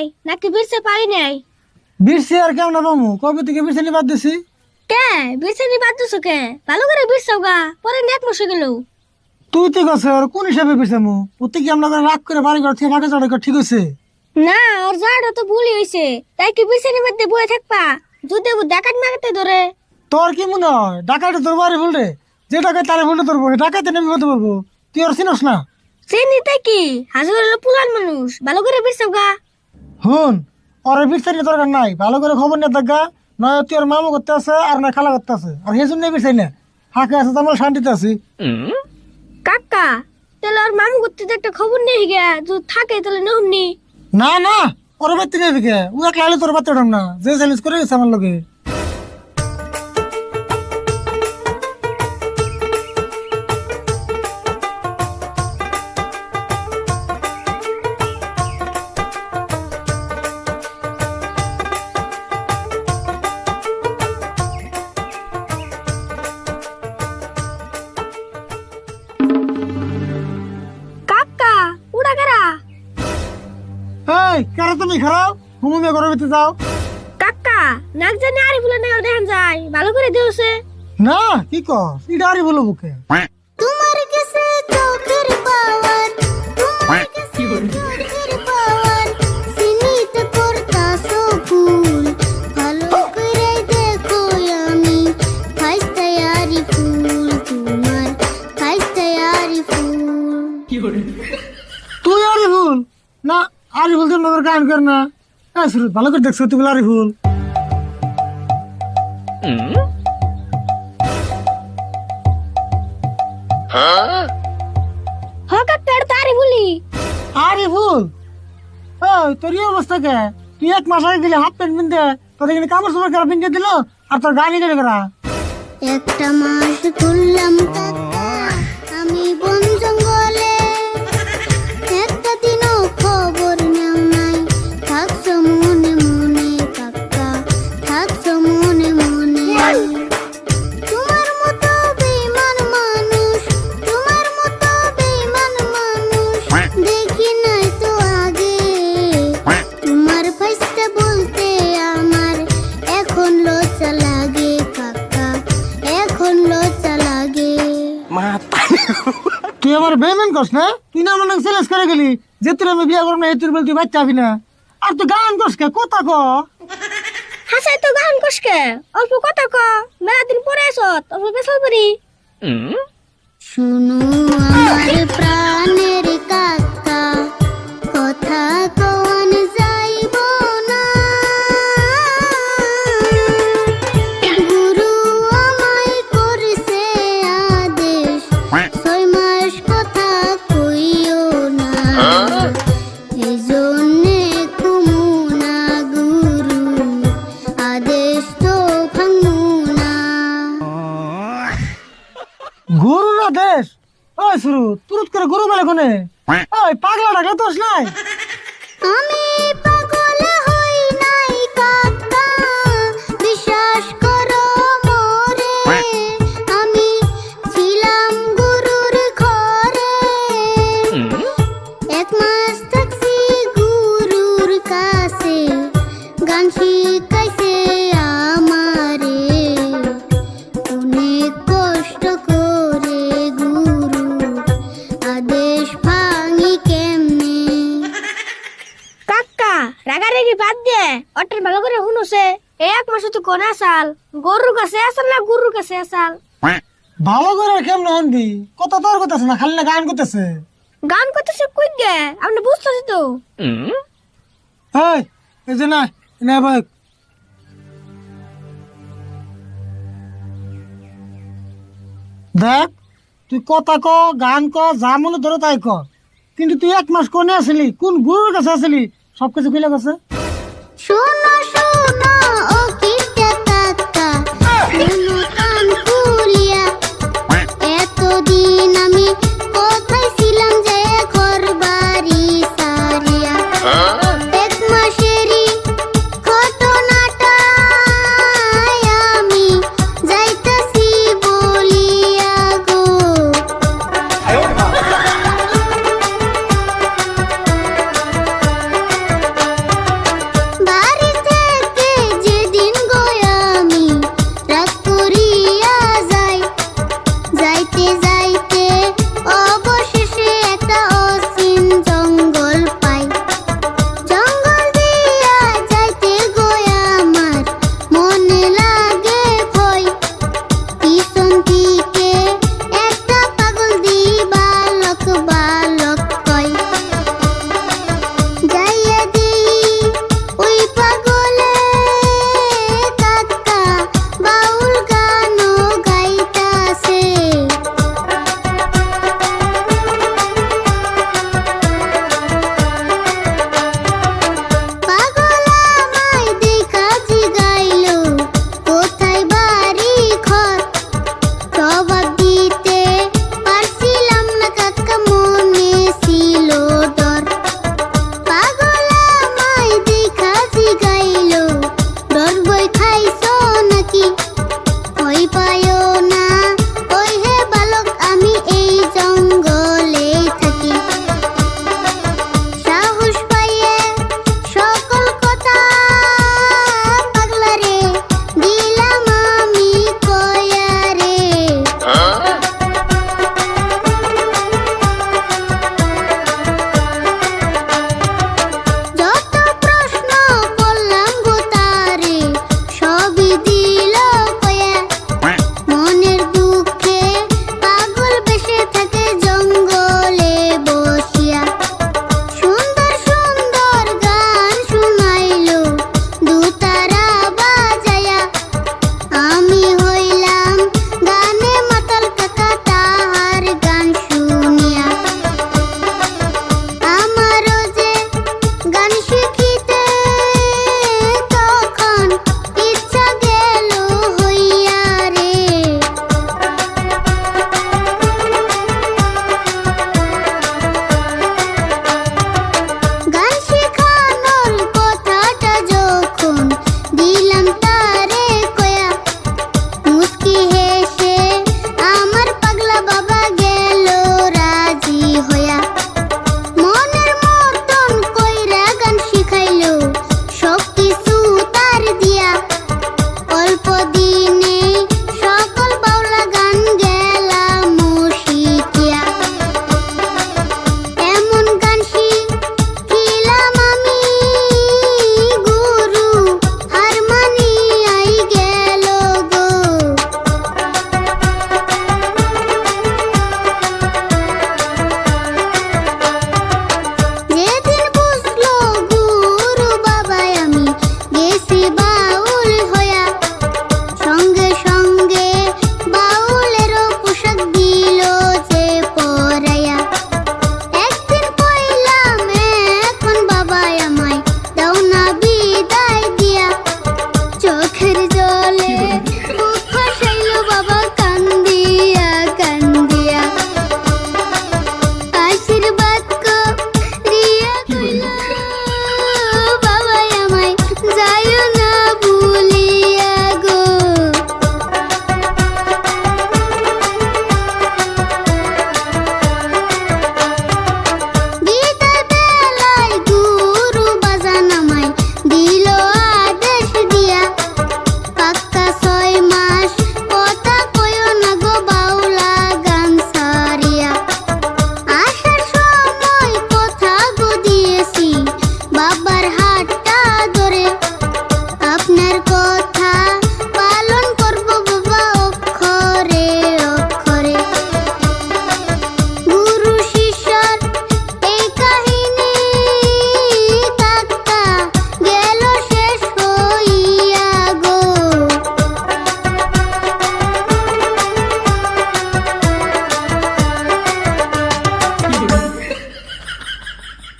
নাই নাকি বিরছে পারি নাই? বিরছি আর কেমন পামু? কবে থেকে বিরছানি বাদ দিছি? কে বিরছানি বাদ দিছো কে? ভালো করে বিরছাও গা, পরে নেক মশে গেল। তুই তো গেছে আর কোন হিসাবে বিরছামু? ওতে কি আমরা রাগ করে বাড়ি ঘর থেকে ফাঁকা চড়া ঠিক হয়েছে? না ওর জাড়া তো ভুলই হইছে, তাই কি বিরছানি মধ্যে বয়ে থাকবা? যদি ও ডাকাত মারতে ধরে। তোর কি মনে হয় ডাকাইতে তোর বাড়ি ভুলরে? যে ডাকাই তারে ভুলতে ধরবো, ডাকাইতে নেমে হতে পারবো? তুই আর চিনস না? চিনি তাই কি? হাজার হলো পুলান মানুষ, ভালো করে বিরছাও গা। হুন, ওর বিরছানি দরকার নাই, ভালো করে খবর নিয়ে দেখা। নয় তুই আর মামু করতে আছে আর না খালা করতে আছে, আর সেই জন্য বিরছাই না। ফাঁকে আছে তো আমরা শান্তিতে আছি। কাকা তাহলে ওর মামু করতে তো একটা খবর নেই গিয়া, যদি থাকে তাহলে নহমনি। না না, ওর বাড়িতে নেবে কে? ও একলা হলে তোর বাচ্চা না, যে চ্যালেঞ্জ করে গেছে আমার লগে। কাকা উড়া কারা? এই কারা তুমি খারাপ হুমুমে ঘরের ভিতরে যাও। কাকা নাক জানি আরে ফুলে না দেখান যায়, ভালো করে দিওছে। না কি কর এটা আরই বলো বুকে। তোমার কাছে চোখের পাওয়ার, তোমার কাছে চোখের পাওয়ার, সিনিতে করতাছো ফুল, ভালো করে দেখো আমি ফাইস্তায়ারি ফুল, তোমার ফাইস্তায়ারি ফুল। তুই আরই ভুল না? আরই ভুল তোর নগর গান কর না। শুরু ভালো করে দেখছো তুই আরই ভুল। হ কাকা এটা তো আরে বলি। আরই ভুল। তোর এই অবস্থা কে? তুই এক মাস আগে গেলে হাফ প্যান্ট পিনতে, তোর এখানে কামড় সামড় করা পিনতে দিল, আর তোর গানই গেলে করা। একটা মাস ঘুরলাম কাকা আমি বন জঙ্গলে, একটা দিনও খবর নেও নাই, থাকছো মনে মনে কাকা, থাকছো মনে মনে। তোমার মতো বেঈমান মানুষ, তোমার মতো বেঈমান মানুষ দেখি নাই তো আগে। তোমার ফাইসটা বলতে আমার এখন লজ্জা লাগে কাকা, এখন লজ্জা লাগে। তুই আমার বেমেন করস না? তুই না মনে চ্যালেঞ্জ করে গেলি যে তোর আমি বিয়ে করবো না, এই তোর বল তুই বাচ্চা হবি না। আর তুই গান করস কে? কথা ক। হাসাই তো গান কষকে, অল্প কথা ক, মেলা দিন পরে আসত, অল্প বেসাল পারি। শুনো আমার প্রাণের কাকা, কথা কওয়ান যাইব না, গুরু আমায় করছে আদেশ, 6 মাস কথা কইও না, এই জন্যে কুমু না গুরু, আদেশ তো ভাঙু না। গরুর দেশ? ওই শুরু তুরুত করে গরু মেলে কোনে? ওই পাগলা ডাকলে দোষ নাই। আমি পাগল হই নাই কাকা, বিশ্বাস করো মোরে, আমি ছিলাম গুরুর ঘরে, 1 মাস থাকছি গুরুর কাছে, গান শিখাইছে আমারে, অনেক কষ্ট করে গুরু, আদেশ ভাঙি কেমনে। কাকা রাগারাগি বাদ দে, অটের ভালো করে শুনুছে, এই 1 মাস তো কোন আসাল, গরুর কাছে আসাল না গুরুর কাছে আসাল? ভালো করে কেমন হনবি? কত তোর করতেছে না, খালি না গান করতেছে। গান করতেছে কই গে, আপনি বুঝতেছি তো। এই যে না না ভাই, দেখ তুই কথা ক, গান ক, যা মনে ধরে তাই ক, কিন্তু তুই 1 মাস কোনে আসলি, কোন গুরুর কাছে আসলি, সবকিছু খুলে গেছে। শোনো শোনো ও কিটা কাকা, শোনো কান খুলিয়া, এতদিন আমি কোথায় ছিলাম যে ঘর বাড়ি সারিয়া, 1 মাসেরই ঘটনাটা আমি যাইতাছি বলিয়া গো।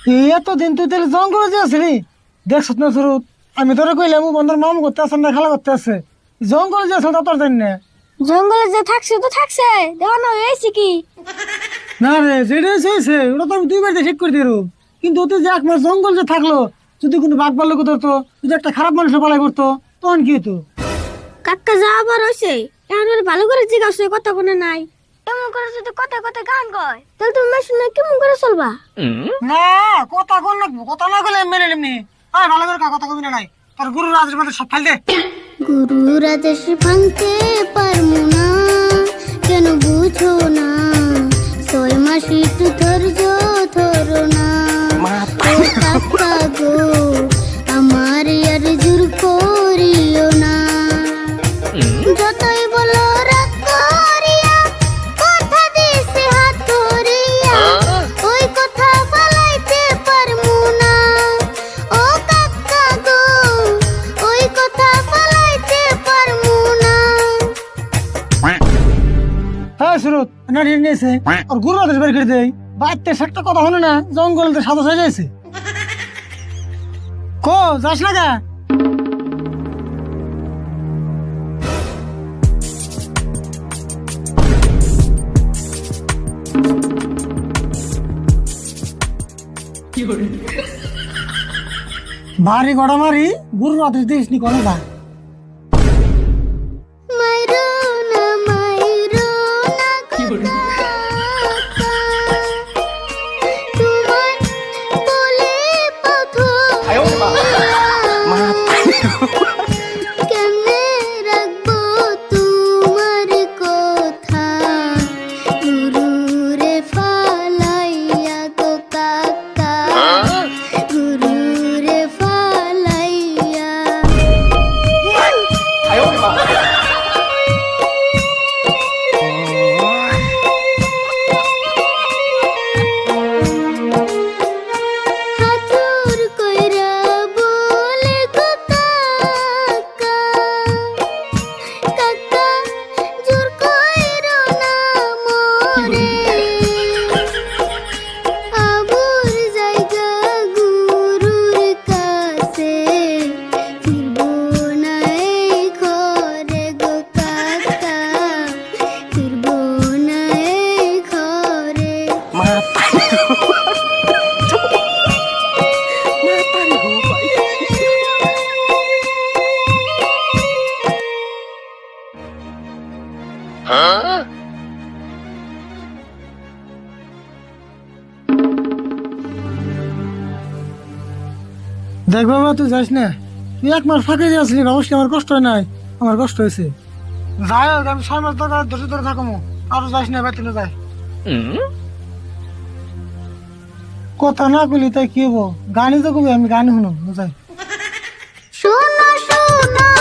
এই এতদিন তুই তাহলে জঙ্গলে যে আসলি দেখছ না শুরু আমি তোরা কইলাম বন্ধুর মামু করতে আসেন না খেলা করতে আসছে জঙ্গলে যে আসল তা তোর জানি না জঙ্গলে যে থাকছে তো থাকছে দেখো না হয়েছে কি না রে যেটা হয়েছে ওটা তো আমি 2 বাড়িতে ঠিক করে দিই কিন্তু তুই যে 1 মাস জঙ্গল যে থাকলো যদি কোনো বাঘ ভাল্লুক ধরতো যদি একটা খারাপ মানুষের পালাই করতো তখন কি হতো কাকা যা আবার হয়েছে এখন ওর ভালো করে জিজ্ঞাসা কথা কোনো নাই এমন করে যদি কথা কথা গান কয় তাহলে তুমি শুনে কেমন করে চলবা না কথা কোন লাগবো কথা না বলে মেনে নেমনি আয় ভালো করে কথা কবি না নাই তোর গুরু রাজের মধ্যে সব ফাইল দে গুরুর আদেশ ভাঙতে পারমু না কেন বুঝো না 6 মাস একটু ধৈর্য ধরো না ও কাকা গো আমার আর জোর করিও না যতই বলো রাগ করিয়া কথা দিছে হাত ধরিয়া ওই কথা বলাইতে পারমু না ও কাকা গো ওই কথা বলাইতে পারমু না হ্যাঁ সুরত না ঋণ নিয়েছে আর গুরু রাজের বের করে দেয় বাড়িতে একটা কথা হলো না জঙ্গলে তো সাদা হয়ে যাচ্ছে কো যাস না গা ভারী গড়া মারি গুরু রাজের দিস নি কোনো যা মাইরো না কাকা, তোমার বলে কেমনে রাখবো তোমার কথা গুরুরে ফালাইয়া গো কাকা গুরুরে ফালাইয়া হাতুর কইরা বলে গো কাকা কাকা জোর কইরো না মোরে আবুর জায়গা গুরুর কাছে ফিরবো না এই ঘরে গো কাকা ফিরবো না এই ঘরে দেখ বাবা তুই যাস না তুই 1 মাস ফাঁকে দিয়ে আসলি অবশ্যই আমার কষ্ট হয় নাই আমার কষ্ট হয়েছে যাই হোক আমি 6 মাস ধরে থাকবো আরো যাস না বাইতে যাই কথা না কইলি তাই কি হবো গানই তো কবি আমি গানই শুনো যাই শোনো শোনো